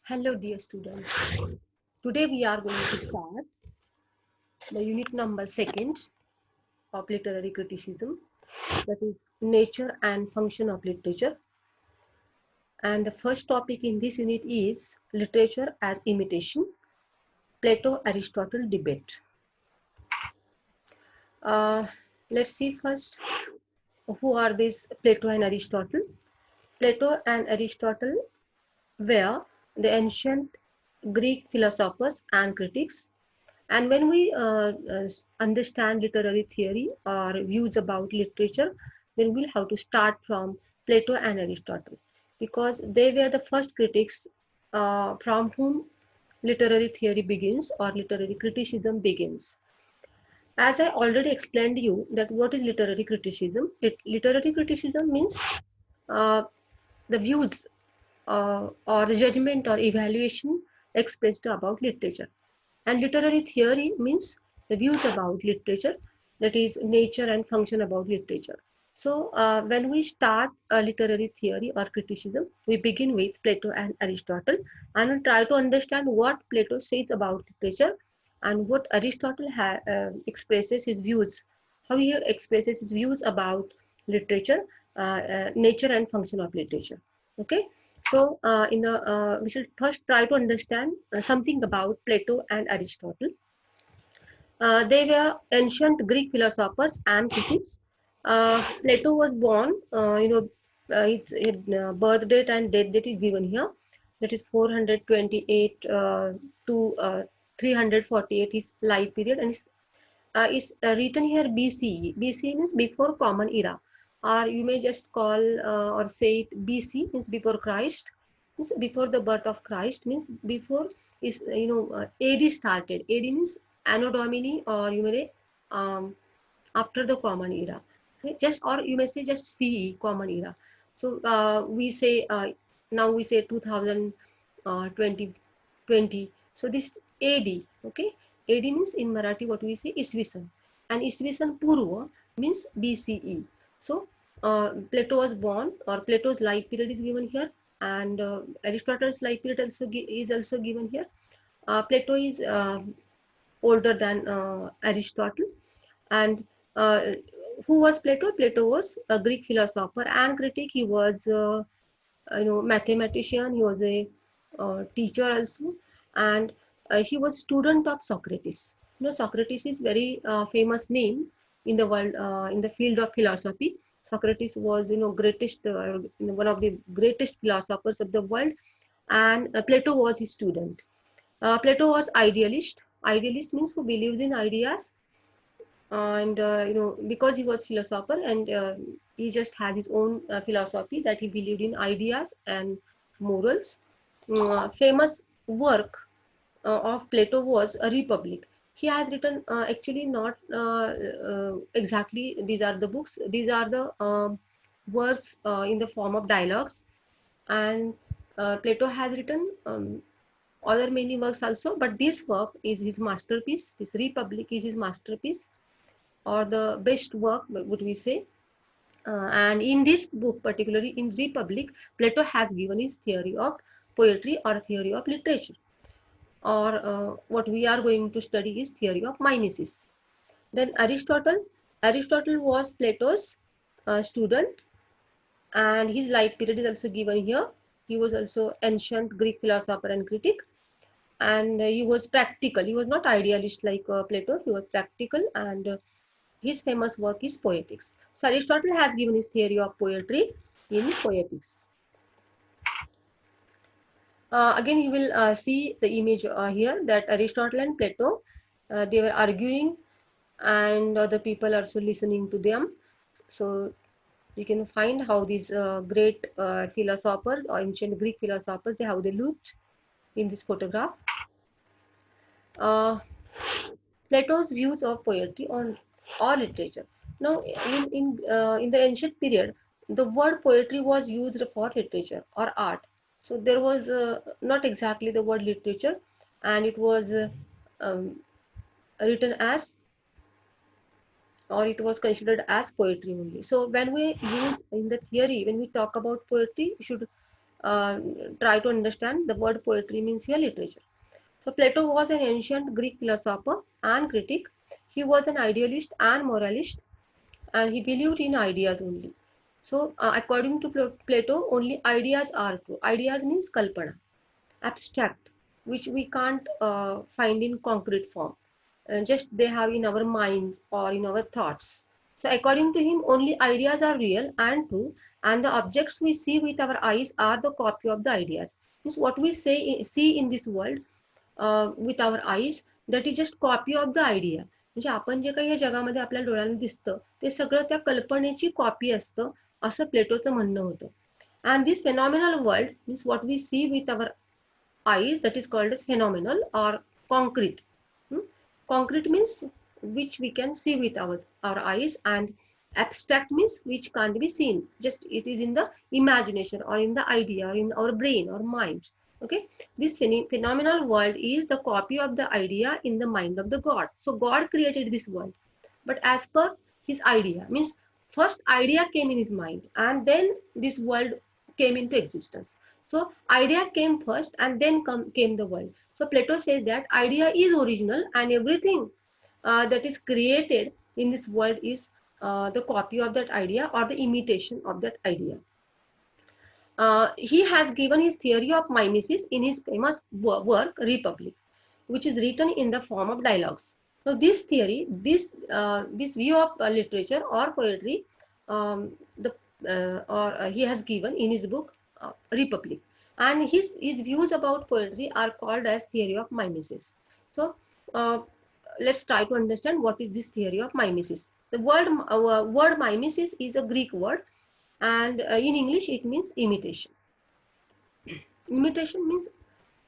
Hello, dear students. Today we are going to start the unit number second of literary criticism, that is nature and function of literature. And the first topic in this unit is literature as imitation, Plato Aristotle debate. Uh, let's see first who are these Plato and Aristotle. Plato and Aristotle were the ancient Greek philosophers and critics. And when we understand literary theory or views about literature, then we'll have to start from Plato and Aristotle, because they were the first critics from whom literary theory begins or literary criticism begins. As I already explained to you that what is literary criticism. Literary criticism means uh, the views or the judgment or evaluation expressed about literature. And literary theory means the views about literature, that is nature and function about literature. So when we start a literary theory or criticism, we begin with Plato and Aristotle, and we try to understand what Plato says about literature and what Aristotle expresses his views, how he expresses his views about literature, nature and function of literature. Okay. So, we should first try to understand something about Plato and Aristotle. They were ancient Greek philosophers and critics. Plato was born, its birth date and death date is given here. That is 428 to 348 is life period, and is written here BCE. BCE means before Common Era, or you may just call or say it BC means before Christ, means before the birth of Christ, means before is AD started. AD means Anno Domini, or you may say after the Common Era. Okay? Just, or you may say just CE, Common Era. So we say now we say 2020. So this AD, okay, AD means in Marathi what we say Isvi San, and Isvi San Purva means BCE. So Plato was born, or Plato's life period is given here, and Aristotle's life period is also given here. Plato is older than Aristotle, and uh, who was Plato? Plato was a Greek philosopher and critic. He was mathematician. He was a teacher also, and he was student of Socrates. Socrates is very famous name in the world, in the field of philosophy. Socrates was greatest, one of the greatest philosophers of the world, and Plato was his student. Plato was idealist. Idealist means who believes in ideas, and because he was philosopher, and he just has his own philosophy, that he believed in ideas and morals. Famous work of Plato was a Republic. He has written, actually not exactly these are the books, these are the works in the form of dialogues, and Plato has written other many works also, but this work is his masterpiece. This Republic is his masterpiece, or the best work, would we say. And in this book, particularly in Republic, Plato has given his theory of poetry or theory of literature, or what we are going to study is theory of mimesis. Then Aristotle was Plato's student, and his life period is also given here. He was also ancient Greek philosopher and critic, and he was practical. He was not idealist like Plato. He was practical, and his famous work is Poetics. So Aristotle has given his theory of poetry in Poetics. Again, you will see the image here, that Aristotle and Plato, they were arguing, and other people are also listening to them. So you can find how these great philosophers or ancient Greek philosophers, how they looked in this photograph. Uh, Plato's views of poetry on or literature. Now, in the ancient period, the word poetry was used for literature or art. So there was not exactly the word literature, and it was um, written as, or it was considered as poetry only. So when we use in the theory, when we talk about poetry, we should uh, try to understand the word poetry means here literature. So Plato was an ancient Greek philosopher and critic. He was an idealist and moralist, and he believed in ideas only. So according to Plato, only ideas are true. Ideas means kalpana, abstract, which we can't find in concrete form. Just they have in our minds or in our thoughts. So according to him, only ideas are real and true, and the objects we see with our eyes are the copy of the ideas. Means what we see in this world with our eyes, that is just copy of the idea. म्हणजे आपण जे काही या जगामध्ये आपल्या डोळ्याने दिसतं ते सगळं त्या कल्पनेची कॉपी असतं, असं प्लेटोचं म्हणणं होतं. And this phenomenal world means what we see with our eyes, that is called as phenomenal or concrete. Hmm? Concrete means which we can see with our eyes, and abstract means which can't be seen. Just it is in the imagination or in the idea or in our brain or mind. Okay, this phenomenal world is the copy of the idea in the mind of the God. So God created this world, but as per his idea means first idea came in his mind and then this world came into existence. So idea came first and then came the world. So Plato says that idea is original and everything that is created in this world is the copy of that idea or the imitation of that idea. He has given his theory of mimesis in his famous work Republic, which is written in the form of dialogues. So this theory, this view of literature or poetry, the or he has given in his book Republic, and his views about poetry are called as theory of mimesis. So uh, let's try to understand what is this theory of mimesis. The word mimesis is a Greek word, and in English it means imitation. Imitation means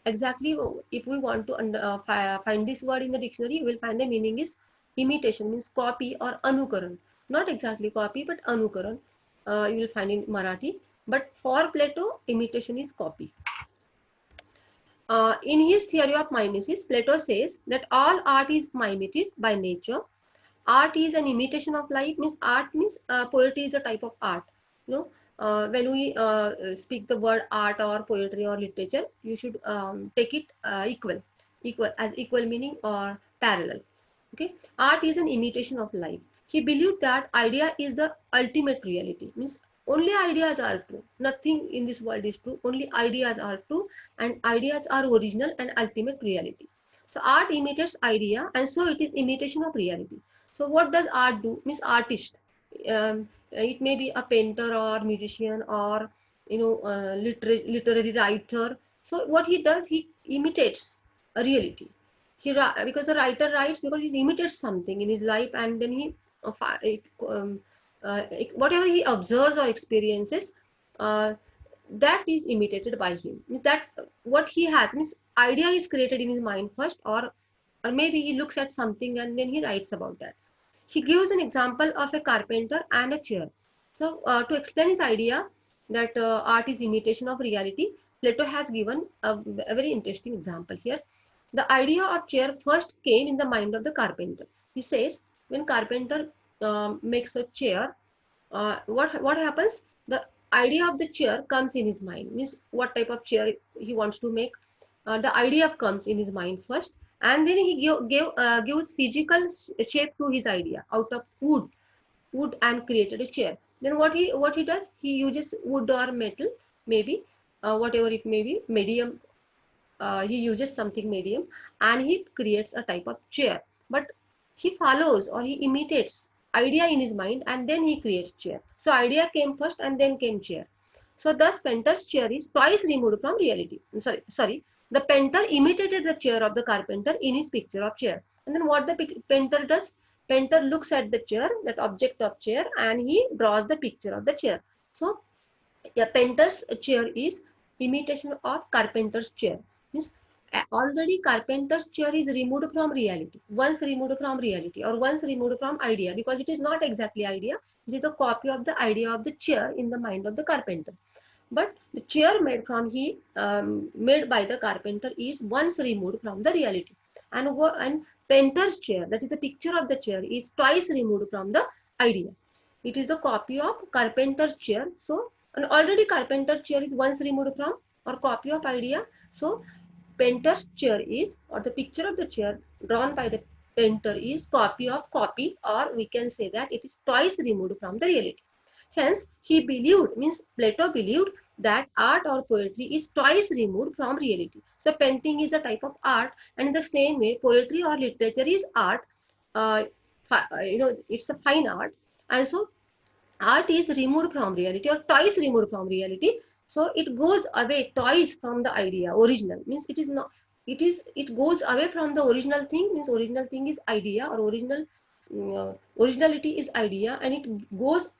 exactly, if we want to find this word in the dictionary, you will find the meaning is imitation means copy or anukaran. Not exactly copy, but anukaran. You will find in Marathi. But for Plato, imitation is copy. In his theory of mimesis, Plato says that all art is mimetic by nature. Art is an imitation of life. Means art means poetry is a type of art. You know, when we speak the word art or poetry or literature, you should take it equal as equal meaning or parallel. Okay, art is an imitation of life. He believed that idea is the ultimate reality. Means only ideas are true. Nothing in this world is true. Only ideas are true, and ideas are original and ultimate reality. So art imitates idea, and so it is imitation of reality. So what does art do? Means artist. It may be a painter or musician or literary writer. So what he does, he imitates a reality. Because the writer writes because he imitates something in his life, and then he um, whatever he observes or experiences, uh, that is imitated by him. Means that what he has means idea is created in his mind first, or maybe he looks at something and then he writes about that. He gives an example of a carpenter and a chair. So to explain his idea that art is imitation of reality, Plato has given a very interesting example here. The idea of chair first came in the mind of the carpenter. He says when carpenter makes a chair, what happens? The idea of the chair comes in his mind. Means what type of chair he wants to make. The idea comes in his mind first, and then he gives physical shape to his idea out of wood and created a chair. Then what he does? He uses wood or metal, maybe whatever it may be, medium. He uses something medium and he creates a type of chair. But he follows or he imitates idea in his mind and then he creates chair. So idea came first and then came chair. So thus painter's chair is twice removed from reality. Sorry. The painter imitated the chair of the carpenter in his picture of chair. And then what the painter does? Painter looks at the chair, that object of chair, and he draws the picture of the chair. So a painter's chair is imitation of carpenter's chair. Means already carpenter's chair is removed from reality. Once removed from reality or once removed from idea, because it is not exactly idea. It is a copy of the idea of the chair in the mind of the carpenter. But the chair made by the carpenter is once removed from the reality, and painter's chair, that is the picture of the chair, is twice removed from the idea. It is a copy of carpenter's chair. So And already carpenter chair is once removed from or copy of idea. So painter's chair is, or the picture of the chair drawn by the painter is copy, or we can say that it is twice removed from the reality. Hence, he believed, means Plato believed that art or poetry is twice removed from reality. So painting is a type of art, and in the same way, poetry or literature is art. Uh, it's a fine art, and so art is removed from reality or twice removed from reality. So it goes away twice from the idea original, means it is not, it goes away from the original thing, means original thing is idea, or originality is idea, and it goes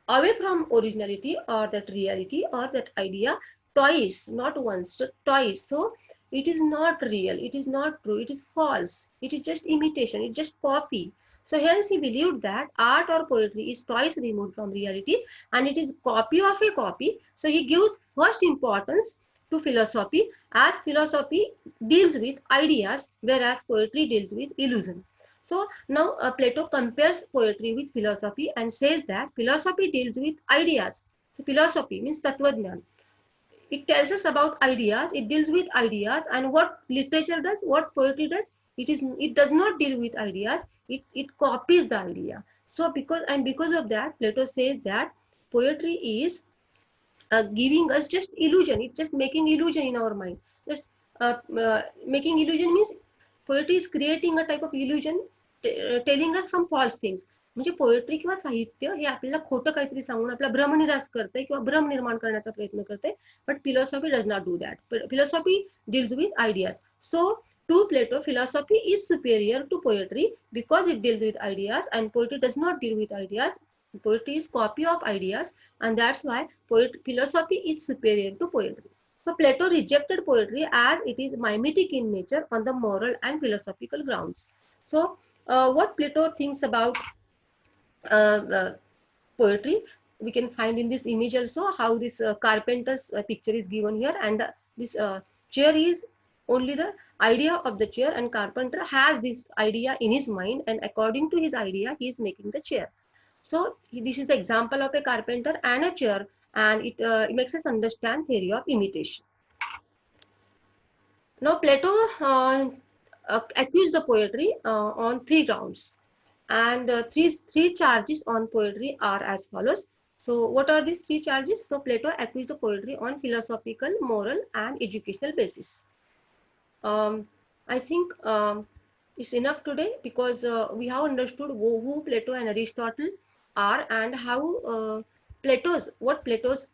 away from originality or that reality or that idea twice, not once, so twice. So it is not real, it is not true, it is false, it is just imitation, it just copy. So hence he believed that art or poetry is twice removed from reality, and it is copy of a copy. So he gives first importance to philosophy, as philosophy deals with ideas, whereas poetry deals with illusion. So now Plato compares poetry with philosophy and says that philosophy deals with ideas. So philosophy means Tattvajnan. It tells us about ideas, it deals with ideas, and what literature does, what poetry does, it does not deal with ideas, it copies the idea. So because of that, Plato says that poetry is giving us just illusion, it's just making illusion in our mind, just making illusion means poetry is creating a type of illusion, telling us some false things. म्हणजे poetry किंवा साहित्य हे आपल्याला खोटं काहीतरी सांगून आपला भ्रमनिरास करते किंवा भ्रम निर्माण करण्याचा प्रयत्न करते. But philosophy does not do that. Philosophy deals with ideas. So to Plato, philosophy is superior to poetry because it deals with ideas, and poetry does not deal with ideas. Poetry is copy of ideas, and that's why philosophy is superior to poetry. So Plato rejected poetry as it is mimetic in nature on the moral and philosophical grounds. So what Plato thinks about uh, uh, poetry, we can find in this image also how this carpenter's picture is given here, and this chair is only the idea of the chair, and carpenter has this idea in his mind, and according to his idea he is making the chair. So this is the example of a carpenter and a chair, and it makes us understand theory of imitation. Now Plato accused the poetry on three grounds, and three charges on poetry are as follows. So what are these three charges? So Plato accused the poetry on philosophical, moral, and educational basis. I think it's enough today, because we have understood who Plato and Aristotle are, and how what Plato's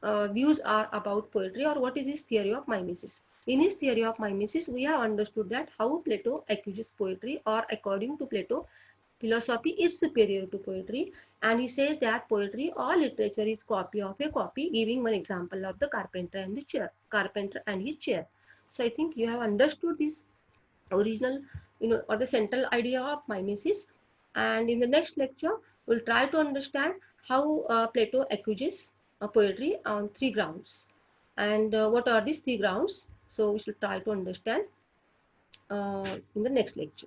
views are about poetry, or what is his theory of mimesis. In his theory of mimesis, we have understood that how Plato accuses poetry, or according to Plato, philosophy is superior to poetry, and he says that poetry or literature is copy of a copy, giving one example of the carpenter and his chair. So I think you have understood this original, or the central idea of mimesis. And in the next lecture, we'll try to understand how Plato accuses poetry on three grounds. And what are these three grounds? So we should try to understand in the next lecture.